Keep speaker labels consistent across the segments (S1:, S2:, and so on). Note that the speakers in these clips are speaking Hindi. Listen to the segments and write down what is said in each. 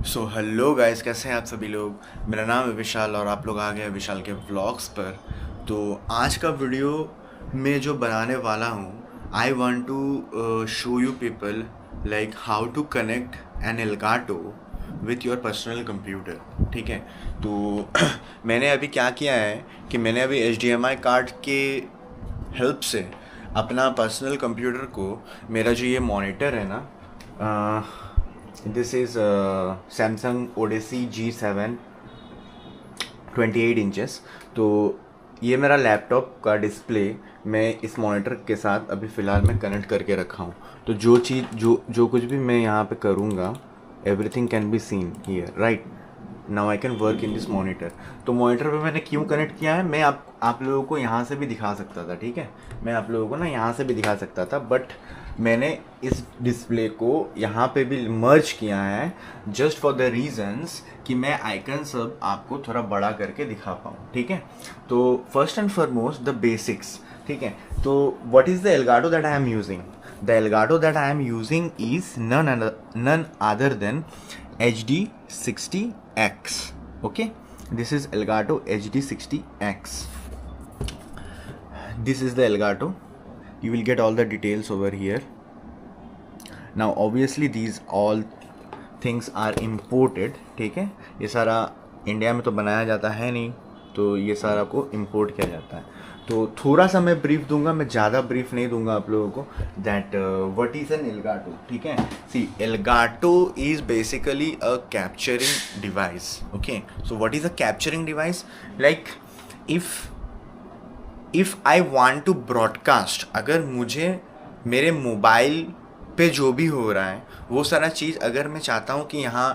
S1: सो हेलो गाइस, कैसे हैं आप सभी लोग। मेरा नाम है विशाल और आप लोग आ गए हैं विशाल के व्लॉग्स पर। तो आज का वीडियो मैं जो बनाने वाला हूँ, I want to show you people like how to connect an Elgato with your personal computer. ठीक है, तो मैंने अभी क्या किया है कि मैंने अभी HDMI कार्ड के हेल्प से अपना पर्सनल कंप्यूटर को, मेरा जो ये मॉनिटर है ना, this is Samsung Odyssey G7 28 inches. तो ये मेरा लैपटॉप का डिस्प्ले मैं इस मॉनिटर के साथ अभी फ़िलहाल मैं कनेक्ट करके रखा हूँ। तो जो चीज़ जो कुछ भी मैं यहाँ पे करूँगा, everything can be seen here, right. Now I can work in this monitor. तो मॉनिटर पे मैंने क्यों कनेक्ट किया है, मैं आप लोगों को यहाँ से भी दिखा सकता था। ठीक है, मैं आप लोगों को ना यहाँ से भी दिखा सकता था, बट मैंने इस डिस्प्ले को यहाँ पे भी मर्ज किया है जस्ट फॉर द रीजंस कि मैं आइकन सब आपको थोड़ा बड़ा करके दिखा पाऊँ। ठीक है, तो first and foremost the basics. ठीक है, तो what is the Elgato that I am using? The Elgato that I am using is none other than HD60X. Okay, this is Elgato HD60X. This is the Elgato. You will get all the details over here. Now obviously these all things are imported. ठीक है, ये सारा इंडिया में तो बनाया जाता है नहीं, तो ये सारा को इम्पोर्ट किया जाता है। तो थोड़ा सा मैं ब्रीफ दूंगा, मैं ज़्यादा ब्रीफ नहीं दूंगा आप लोगों को, that what is an Elgato. ठीक है, see Elgato is basically a capturing device. Okay, so what is a capturing device? Like if I want to broadcast, अगर मुझे मेरे मोबाइल पे जो भी हो रहा है वो सारा चीज़ अगर मैं चाहता हूँ कि यहाँ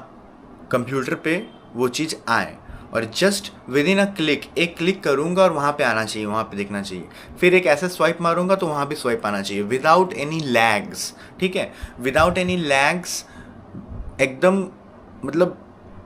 S1: कंप्यूटर पे वो चीज़ आए, और just with in a click, एक क्लिक करूँगा और वहाँ पे आना चाहिए, वहाँ पे दिखना चाहिए, फिर एक ऐसे स्वाइप मारूँगा तो वहाँ पे स्वाइप आना चाहिए विदाउट एनी लैग्स। ठीक है, विदाउट एनी लैग्स, एकदम मतलब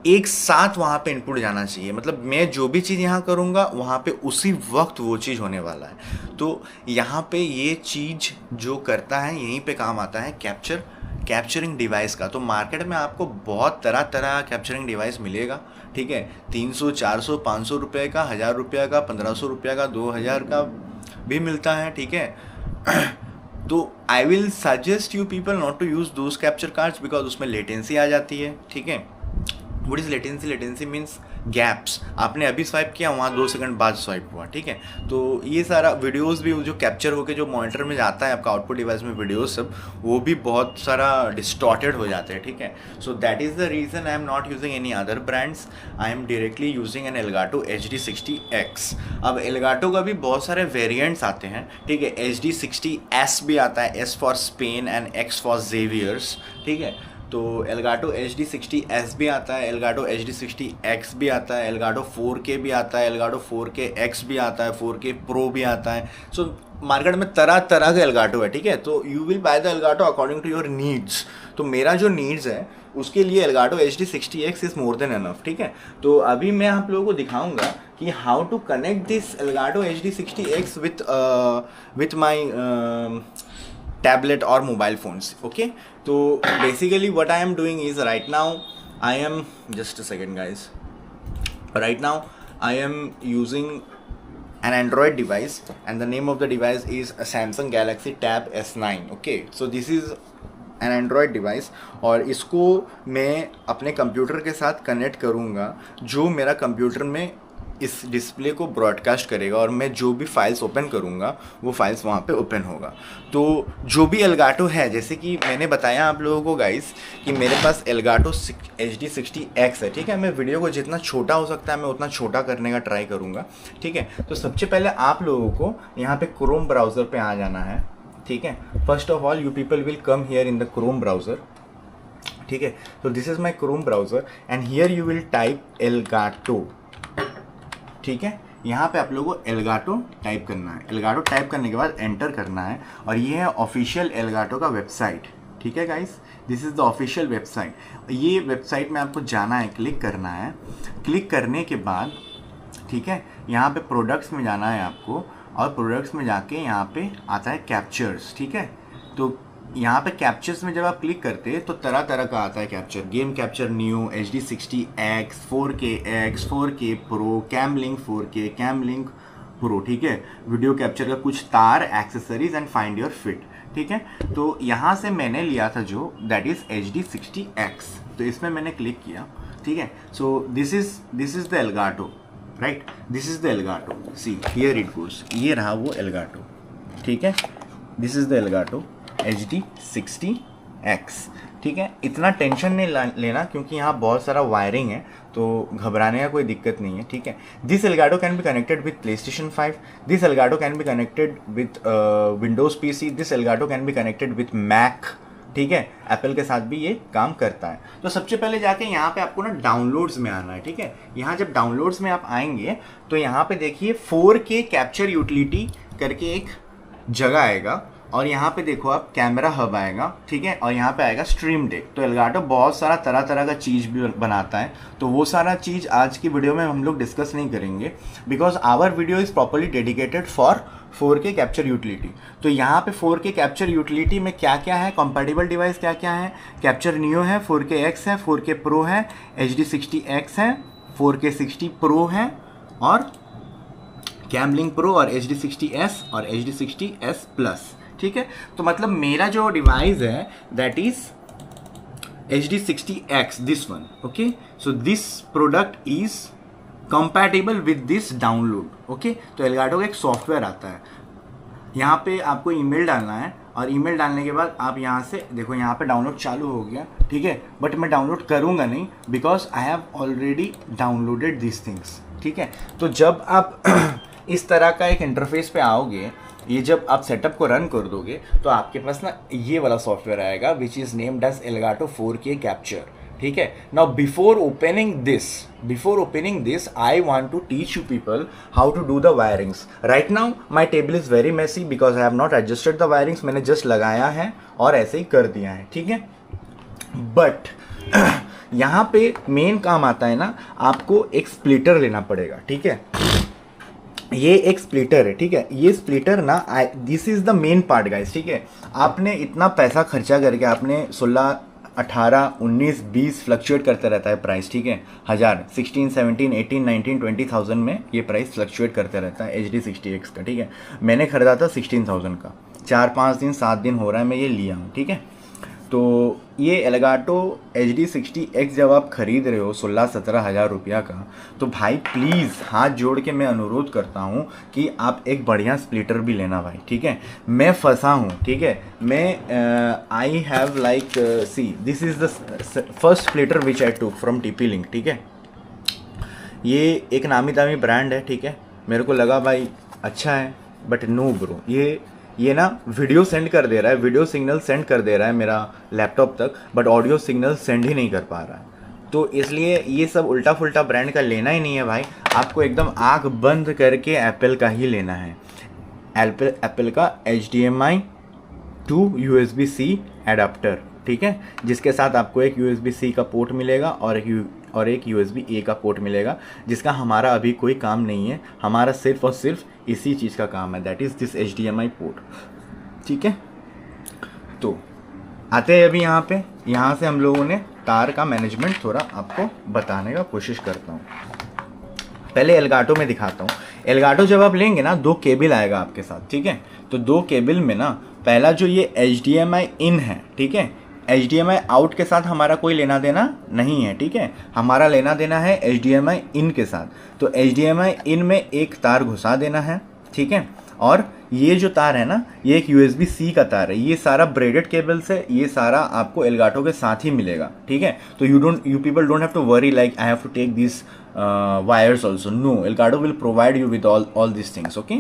S1: एक साथ वहाँ पे इनपुट जाना चाहिए। मतलब मैं जो भी चीज़ यहाँ करूँगा वहाँ पे उसी वक्त वो चीज़ होने वाला है। तो यहाँ पे ये चीज़ जो करता है यहीं पे काम आता है कैप्चरिंग डिवाइस का। तो मार्केट में आपको बहुत तरह तरह कैप्चरिंग डिवाइस मिलेगा। ठीक है, 300 400 500 रुपये का, 1000 रुपये का, 1500 रुपये का, 2000 का भी मिलता है। ठीक है, तो I will suggest you people not to use those capture cards because उसमें लेटेंसी आ जाती है। ठीक है, what is latency? Latency means gaps. आपने अभी स्वाइप किया, वहाँ 2 सेकंड बाद स्वाइप हुआ। ठीक है, तो ये सारा वीडियोस भी जो कैप्चर होकर जो मॉनिटर में जाता है आपका आउटपुट डिवाइस में वीडियोस सब, वो भी बहुत सारा डिस्टॉर्टेड हो जाते हैं। ठीक है, so that is the reason I am not using any other brands, I am directly using an Elgato HD60X। अब एलगाटो का भी बहुत सारे वेरियंट्स आते हैं। ठीक है, HD60S भी आता है, S for Spain and X for Xavier's. ठीक है, तो एलगाटो HD60S भी आता है, एलगाटो HD60X भी आता है, एलगाटो 4K भी आता है, एलगाटो 4K X भी आता है, 4K Pro भी आता है। सो मार्केट में तरह तरह के एलगाटो है। ठीक है, तो you will buy the Elgato according to your needs. तो मेरा जो नीड्स है उसके लिए Elgato HD60X is more than enough. ठीक है, तो अभी मैं आप लोगों को दिखाऊंगा कि how to connect this Elgato HD60X with my tablet or mobile phones. Okay, so basically what I am doing is right now I am, just a second guys, right now I am using an Android device and the name of the device is a Samsung Galaxy Tab S9. Okay, so this is an Android device और इसको मैं अपने कंप्यूटर के साथ कनेक्ट करूँगा जो मेरा कंप्यूटर में इस डिस्प्ले को ब्रॉडकास्ट करेगा, और मैं जो भी फाइल्स ओपन करूँगा वो फाइल्स वहाँ पे ओपन होगा। तो जो भी एलगाटो है, जैसे कि मैंने बताया आप लोगों को गाइस कि मेरे पास एलगाटो HD60X है। ठीक है, मैं वीडियो को जितना छोटा हो सकता है मैं उतना छोटा करने का ट्राई करूँगा। ठीक है, तो सबसे पहले आप लोगों को यहाँ पे क्रोम ब्राउज़र पे आ जाना है। ठीक है, first of all you people will come here in the Chrome browser. ठीक है, तो this is my Chrome browser and here you will type Elgato. ठीक है, यहाँ पे आप लोगों को एलगाटो टाइप करना है। एलगाटो टाइप करने के बाद एंटर करना है, और ये है ऑफिशियल एलगाटो का वेबसाइट। ठीक है guys, this is the official website. ये वेबसाइट में आपको जाना है, क्लिक करना है। क्लिक करने के बाद ठीक है, यहाँ पे प्रोडक्ट्स में जाना है आपको, और प्रोडक्ट्स में जाके यहाँ पे आता है कैप्चर्स। ठीक है, तो यहाँ पे कैप्चर्स में जब आप क्लिक करते हैं तो तरह तरह का आता है capture, game capture new, HD60X, 4K X, 4K pro, cam link 4K, cam link pro, ठीक है, वीडियो कैप्चर का कुछ तार, accessories and find your fit, ठीक है। तो यहाँ से मैंने लिया था जो दैट इज़ HD60X, तो इसमें मैंने क्लिक किया, ठीक है। So this is the Elgato, right, this is the Elgato, see here it goes, ये रहा वो एल्गाटो, ठीक है, this is the Elgato HD60X, ठीक है। इतना टेंशन नहीं लेना क्योंकि यहाँ बहुत सारा वायरिंग है, तो घबराने का कोई दिक्कत नहीं है, ठीक है। This Elgato can be connected with PlayStation 5, this Elgato can be connected with Windows PC, this Elgato can be connected with Mac, ठीक है, एप्पल के साथ भी ये काम करता है। तो सबसे पहले जाके यहाँ पे आपको ना डाउनलोड्स में आना है, ठीक है। यहाँ जब डाउनलोड्स में आप आएंगे तो यहाँ पे देखिए 4K कैप्चर यूटिलिटी करके एक जगह आएगा, और यहाँ पे देखो आप कैमरा हब आएगा, ठीक है, और यहाँ पे आएगा स्ट्रीम डेक। तो एल्गाटो बहुत सारा तरह तरह का चीज़ भी बनाता है, तो वो सारा चीज़ आज की वीडियो में हम लोग डिस्कस नहीं करेंगे, because our video is properly dedicated for 4K capture utility. तो यहाँ पे 4K कैप्चर यूटिलिटी में क्या क्या है, कंपैटिबल डिवाइस क्या क्या है, कैप्चर न्यू है, 4K X है, 4K प्रो है, HD60X है, 4K 60 प्रो है, और कैमलिंक प्रो, और HD60S और HD60S प्लस, ठीक है। तो मतलब मेरा जो डिवाइस है that is HD60X, this one, okay. So this product is compatible with this download, okay. तो एल्गाटो का एक सॉफ्टवेयर आता है, यहाँ पे आपको ईमेल डालना है, और ईमेल डालने के बाद आप यहाँ से देखो, यहाँ पे डाउनलोड चालू हो गया, ठीक है, बट मैं डाउनलोड करूँगा नहीं because I have already downloaded this things, ठीक है। तो जब आप इस तरह का एक इंटरफेस पे आओगे, ये जब आप सेटअप को रन कर दोगे तो आपके पास ना ये वाला सॉफ्टवेयर आएगा which is named as Elgato 4K capture, ठीक है। Now before opening this I want to teach you people how to do the wirings. Right now my table is very messy because I have not adjusted the wirings, मैंने जस्ट लगाया है और ऐसे ही कर दिया है, ठीक है। बट यहाँ पे मेन काम आता है ना, आपको एक स्प्लिटर लेना पड़ेगा, ठीक है। ये एक स्प्लिटर है, ठीक है। ये स्प्लिटर ना this is the main part guys, ठीक है। आपने इतना पैसा खर्चा करके, आपने 16, 18, 19, 20 फ्लक्चुएट करते रहता है प्राइस, ठीक है, 1000, 16, 17, 18, 19, 20,000 में ये प्राइस फ्लक्चुएट करते रहता है HD60X का, ठीक है। मैंने खरीदा था 16,000 का, 4-5 दिन 7 दिन हो रहा है मैं ये लिया हूँ, ठीक है। तो ये एल्गाटो HD60X जब आप खरीद रहे हो 16-17 हज़ार रुपया का, तो भाई प्लीज़ हाथ जोड़ के मैं अनुरोध करता हूँ कि आप एक बढ़िया स्प्लिटर भी लेना भाई, ठीक है। मैं फंसा हूँ, ठीक है, मैं I have like see this is the first splitter which I took from TP Link, ठीक है। ये एक नामी दामी ब्रांड है, ठीक है, मेरे को लगा भाई अच्छा है, बट नो ब्रो, ये ना वीडियो सेंड कर दे रहा है, वीडियो सिग्नल सेंड कर दे रहा है मेरा लैपटॉप तक, बट ऑडियो सिग्नल सेंड ही नहीं कर पा रहा है। तो इसलिए ये सब उल्टा फुल्टा ब्रांड का लेना ही नहीं है भाई, आपको एकदम आँख बंद करके एप्पल का ही लेना है। एप्पल का HDMI to USB-C एडाप्टर, ठीक है, जिसके साथ आपको एक USB-C का पोर्ट मिलेगा और एक USB-A का पोर्ट मिलेगा, जिसका हमारा अभी कोई काम नहीं है, हमारा सिर्फ और सिर्फ इसी चीज़ का काम है, that is this HDMI port, ठीक है। तो आते हैं अभी यहाँ से हम लोगों ने तार का मैनेजमेंट थोड़ा आपको बताने का कोशिश करता हूँ। पहले एल्गाटो में दिखाता हूँ। एल्गाटो जब आप लेंगे ना, 2 केबल आएगा आपके साथ, ठीक है। तो 2 केबल में ना, पहला जो ये HDMI इन है, ठीक है, HDMI आउट के साथ हमारा कोई लेना देना नहीं है, ठीक है, हमारा लेना देना है HDMI इन के साथ। तो HDMI इन में एक तार घुसा देना है, ठीक है, और ये जो तार है ना, ये एक USB-C का तार है, ये सारा ब्रेडेड केबल से, ये सारा आपको एल्गाटो के साथ ही मिलेगा, ठीक है। तो you people don't have to worry like I have to take this wires also, no, Elgato will provide you with all this things, okay.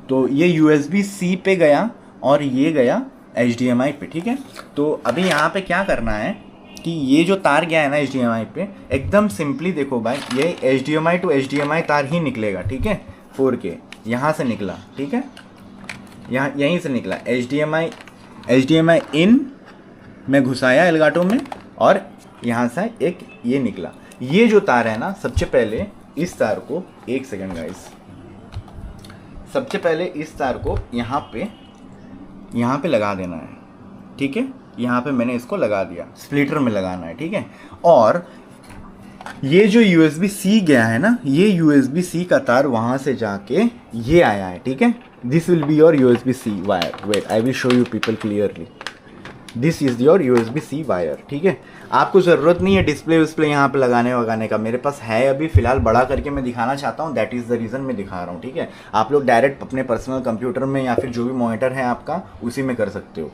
S1: तो ये USB-C पे गया और ये गया HDMI पे, ठीक है। तो अभी यहाँ पे क्या करना है कि ये जो तार गया है ना HDMI पे, एकदम सिंपली देखो भाई, ये HDMI to HDMI तार ही निकलेगा, ठीक है, 4K यहाँ से निकला, ठीक है, यहीं से निकला HDMI इन में घुसाया एल्गाटो में, और यहाँ से एक ये निकला। ये जो तार है ना, सबसे पहले इस तार को, एक सेकेंड गाइस, सबसे पहले इस तार को यहाँ पे लगा देना है, ठीक है, यहाँ पे मैंने इसको लगा दिया, स्प्लिटर में लगाना है, ठीक है। और ये जो USB-C गया है ना, ये USB-C का तार वहाँ से जाके ये आया है, ठीक है। This will be your USB-C wire, wait I will show you people clearly, this is your USB-C wire, ठीक है। आपको ज़रूरत नहीं है डिस्प्ले यहाँ पे लगाने वगाने का, मेरे पास है अभी फ़िलहाल, बड़ा करके मैं दिखाना चाहता हूँ, दैट इज़ द रीज़न मैं दिखा रहा हूँ, ठीक है। आप लोग डायरेक्ट अपने पर्सनल कंप्यूटर में या फिर जो भी मॉनिटर है आपका उसी में कर सकते हो।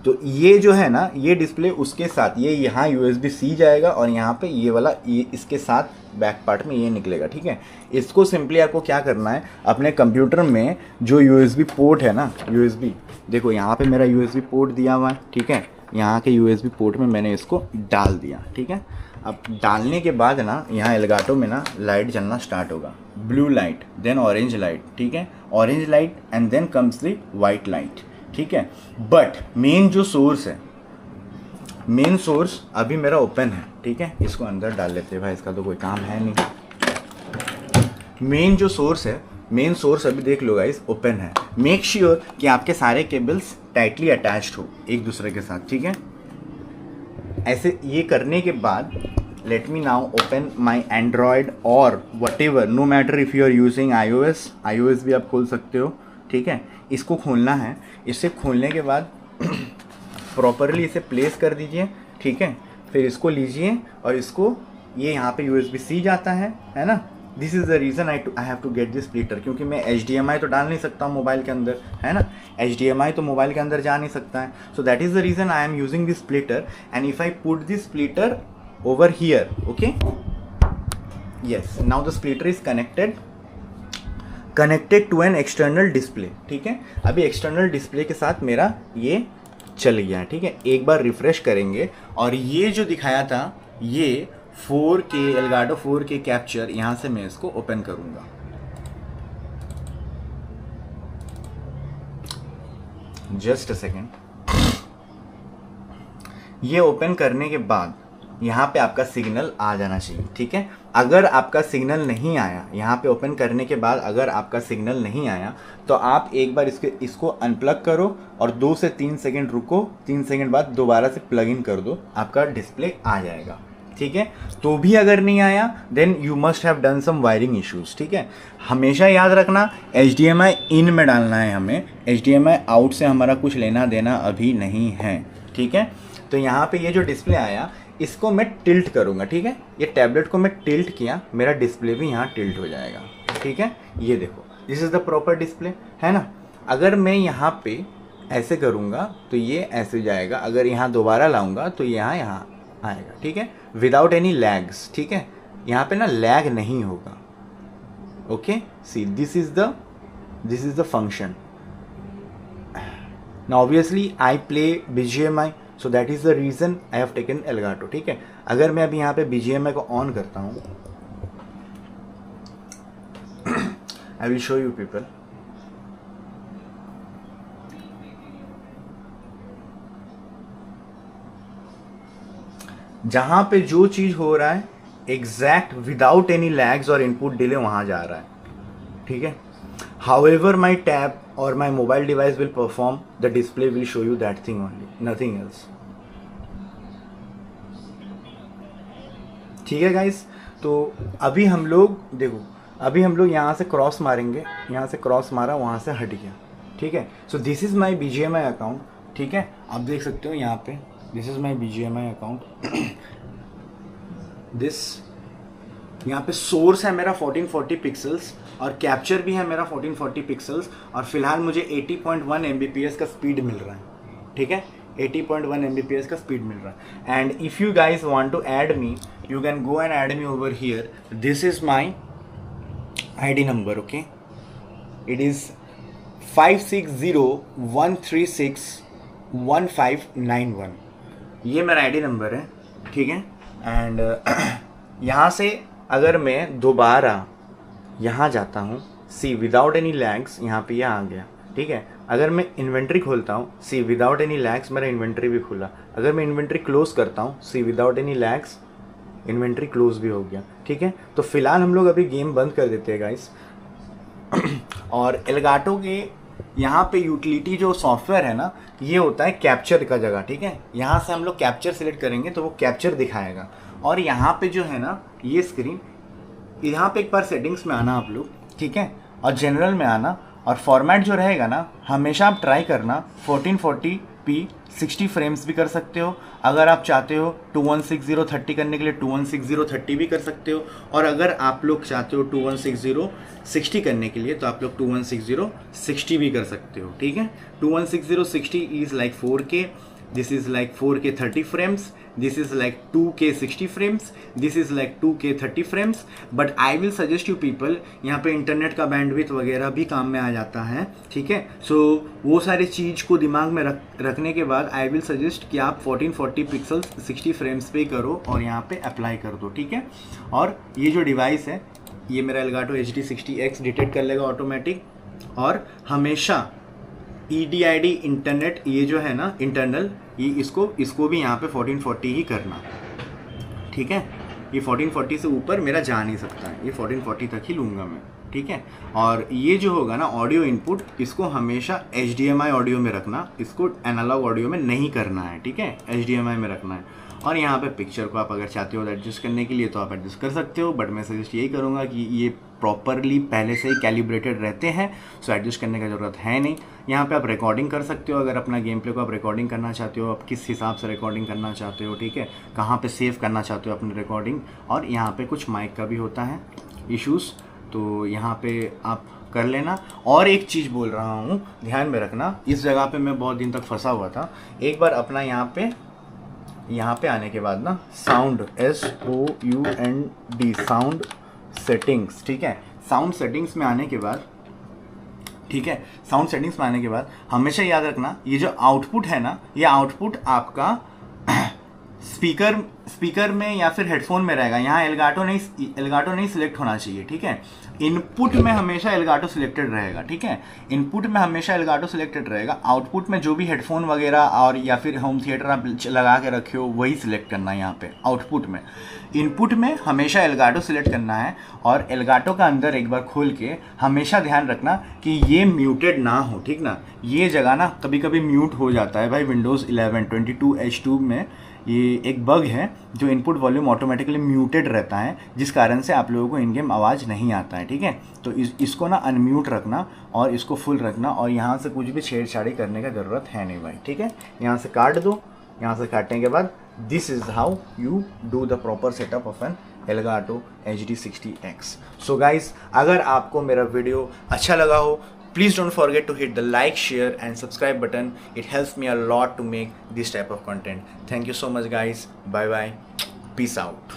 S1: तो ये जो है ना, ये डिस्प्ले उसके साथ, ये यहाँ USB-C जाएगा और यहाँ पे ये वाला ये इसके साथ बैक पार्ट में ये निकलेगा, ठीक है। इसको सिंपली आपको क्या करना है, अपने कंप्यूटर में जो USB पोर्ट है ना, USB देखो यहाँ पे मेरा USB पोर्ट दिया हुआ है, ठीक है। यहाँ के USB पोर्ट में मैंने इसको डाल दिया, ठीक है। अब डालने के बाद ना यहाँ एलगाटो में ना लाइट जलना स्टार्ट होगा, blue light then orange light, ठीक है, orange light and then comes the white light, ठीक है। बट मेन जो सोर्स है, मेन सोर्स अभी मेरा ओपन है, ठीक है। इसको अंदर डाल लेते हैं भाई, इसका तो कोई काम है नहीं। मेन जो सोर्स है, मेन सोर्स अभी देख लो गाइस ओपन है। मेक श्योर कि आपके सारे केबल्स टाइटली अटैच्ड हो एक दूसरे के साथ, ठीक है। ऐसे ये करने के बाद let me now open my Android और whatever, no matter if you are using iOS भी आप खोल सकते हो, ठीक है। इसको खोलना है, इसे खोलने के बाद प्रॉपरली इसे प्लेस कर दीजिए, ठीक है। फिर इसको लीजिए और इसको, ये यहाँ पे USB-C जाता है ना। This is the reason I have to get this splitter, क्योंकि मैं HDMI तो डाल नहीं सकता हूँ मोबाइल के अंदर, है ना। HDMI तो मोबाइल के अंदर जा नहीं सकता है, so that is the reason I am using this splitter and if I put this splitter over here, okay, yes, now the splitter is connected to an external display, ठीक है। अभी एक्सटर्नल डिस्प्ले के साथ मेरा ये चल गया है, ठीक है। एक बार रिफ्रेश करेंगे और ये जो दिखाया था, ये 4K एलगाटो 4K कैप्चर, यहाँ से मैं इसको ओपन करूँगा। Just a second. ये ओपन करने के बाद यहाँ पे आपका सिग्नल आ जाना चाहिए, ठीक है। अगर आपका सिग्नल नहीं आया, यहाँ पे ओपन करने के बाद अगर आपका सिग्नल नहीं आया, तो आप एक बार इसको अनप्लग करो और 2 से 3 सेकेंड रुको, 3 सेकेंड बाद दोबारा से प्लग इन कर दो, आपका डिस्प्ले आ जाएगा, ठीक है। तो भी अगर नहीं आया then you must have done some wiring issues, ठीक है। हमेशा याद रखना HDMI इन में डालना है हमें, HDMI आउट से हमारा कुछ लेना देना अभी नहीं है, ठीक है। तो यहाँ पे ये जो डिस्प्ले आया, इसको मैं टिल्ट करूँगा, ठीक है। ये टैबलेट को मैं टिल्ट किया, मेरा डिस्प्ले भी यहाँ टिल्ट हो जाएगा, ठीक है। ये देखो, this is the proper display, है ना। अगर मैं यहाँ पे ऐसे करूँगा तो ये ऐसे जाएगा, अगर यहाँ दोबारा लाऊंगा तो यहाँ आएगा, ठीक है, विदाउट एनी लैग्स, ठीक है। यहाँ पे ना लैग नहीं होगा, okay. See this is the function. Now obviously I play BGMI, so that is the reason I have taken Elgato, ठीक है। अगर मैं अभी यहाँ पे BGMI को ऑन करता हूँ, आई विल शो यू पीपल। जहाँ पे जो चीज़ हो रहा है एग्जैक्ट विदाउट एनी लैग्स और इनपुट डिले वहाँ जा रहा है, ठीक है। हाउएवर माई टैब और my mobile device will perform, the display will show you that thing only, nothing else, ठीक है गाइस। तो अभी हम लोग देखो, अभी हम लोग यहाँ से क्रॉस मारेंगे, यहाँ से क्रॉस मारा, वहाँ से हट गया, ठीक है। So this is my BGMI account, ठीक है। आप देख सकते हो यहाँ पे, this is my BGMI account. This यहाँ पे सोर्स है मेरा 1440 पिक्सल्स और कैप्चर भी है मेरा 1440 पिक्सल्स, और फिलहाल मुझे 80.1 Mbps का स्पीड मिल रहा है, ठीक है। 80.1 Mbps का स्पीड मिल रहा है। And if you guys want to add me, you can go and add me over here. This is my ID number, okay. It is 5601361591। ये मेरा ID नंबर है, ठीक है। एंड यहाँ से अगर मैं दोबारा यहाँ जाता हूँ, सी विदाउट एनी लैग्स, यहाँ पे आ गया, ठीक है। अगर मैं इन्वेंट्री खोलता हूँ, सी विदाउट एनी लैग्स मेरा इन्वेंट्री भी खुला। अगर मैं इन्वेंट्री क्लोज करता हूँ, see without any lags inventory close भी हो गया, ठीक है। तो फिलहाल हम लोग अभी गेम बंद कर देते हैं गाइस। और एलगाटो के यहाँ पे यूटिलिटी जो सॉफ्टवेयर है ना, ये होता है कैप्चर का जगह, ठीक है। यहाँ से हम लोग कैप्चर सेलेक्ट करेंगे तो वो कैप्चर दिखाएगा। और यहाँ पे जो है ना ये स्क्रीन, यहाँ पे एक बार सेटिंग्स में आना आप लोग, ठीक है, और जनरल में आना, और फॉर्मेट जो रहेगा ना हमेशा आप ट्राई करना 1440p 60 फ्रेम्स भी कर सकते हो। अगर आप चाहते हो 2160 30 करने के लिए 2160 30 भी कर सकते हो, और अगर आप लोग चाहते हो 2160 60 करने के लिए तो आप लोग 2160 60 भी कर सकते हो, ठीक है। 2160 60 is like 4K, this is like 4K 30 frames, this is like 2K 60 frames, this is like 2K 30 frames, but I will suggest you people, यहाँ पे इंटरनेट का बैंडविड्थ वगैरह भी काम में आ जाता है, ठीक है। सो वो सारी चीज़ को दिमाग में रखने के बाद आई विल सजेस्ट कि आप 1440 पिक्सल्स 60 फ्रेम्स पे करो और यहाँ पे अप्लाई कर दो, ठीक है। और ये जो डिवाइस है ये मेरा Elgato HD60X डिटेक्ट कर लेगा ऑटोमेटिक, और हमेशा EDID इंटरनेट ये जो है ना इंटरनल, ये इसको भी यहाँ पे 1440 ही करना, ठीक है। ये 1440 से ऊपर मेरा जा नहीं सकता है, ये 1440 तक ही लूँगा मैं, ठीक है। और ये जो होगा ना ऑडियो इनपुट, इसको हमेशा HDMI ऑडियो में रखना, इसको एनालॉग ऑडियो में नहीं करना है, ठीक है, HDMI में रखना है। और यहाँ पे पिक्चर को आप अगर चाहते हो एडजस्ट करने के लिए तो आप एडजस्ट कर सकते हो, बट मैं सजेस्ट यही करूँगा कि ये प्रॉपरली पहले से ही कैलिब्रेटेड रहते हैं, सो एडजस्ट करने का ज़रूरत है नहीं। यहाँ पे आप रिकॉर्डिंग कर सकते हो, अगर अपना गेम प्ले को आप रिकॉर्डिंग करना चाहते हो, आप किस हिसाब से रिकॉर्डिंग करना चाहते हो, ठीक है, कहाँ पे सेव करना चाहते हो अपनी रिकॉर्डिंग। और यहाँ पे कुछ माइक का भी होता है इश्यूज़, तो यहाँ पे आप कर लेना। और एक चीज़ बोल रहा हूँ, ध्यान में रखना, इस जगह पे मैं बहुत दिन तक फंसा हुआ था। एक बार अपना यहाँ पे आने के बाद ना साउंड SOUND साउंड सेटिंग्स, ठीक है, साउंड सेटिंग्स में आने के बाद, ठीक है, साउंड सेटिंग्स में आने के बाद हमेशा याद रखना ये जो आउटपुट है ना, ये आउटपुट आपका स्पीकर में या फिर हेडफोन में रहेगा। यहाँ एलगाटो नहीं सिलेक्ट होना चाहिए, ठीक है। इनपुट में हमेशा एलगाटो सिलेक्टेड रहेगा, ठीक है, इनपुट में हमेशा एलगाटो सिलेक्टेड रहेगा। आउटपुट में जो भी हेडफोन वगैरह और या फिर होम थिएटर आप लगा के रखे हो वही सिलेक्ट करना है यहाँ पे आउटपुट में। इनपुट में हमेशा एलगाटो सिलेक्ट करना है, और एलगाटो का अंदर एक बार खोल के हमेशा ध्यान रखना कि ये म्यूटेड ना हो, ठीक ना। ये जगह ना कभी कभी म्यूट हो जाता है भाई, विंडोज़ 11 22H2 में ये एक बग है जो इनपुट वॉल्यूम ऑटोमेटिकली म्यूटेड रहता है, जिस कारण से आप लोगों को इन गेम आवाज़ नहीं आता है, ठीक है। तो इसको ना अनम्यूट रखना और इसको फुल रखना, और यहाँ से कुछ भी छेड़छाड़ी करने का ज़रूरत है नहीं भाई, ठीक है। यहाँ से काट दो, यहाँ से काटने के बाद this is how you do the proper setup of an Elgato HD60X। So guys, अगर आपको मेरा वीडियो अच्छा लगा हो, please don't forget to hit the like, share and subscribe button. It helps me a lot to make this type of content. Thank you so much guys. Bye bye. Peace out.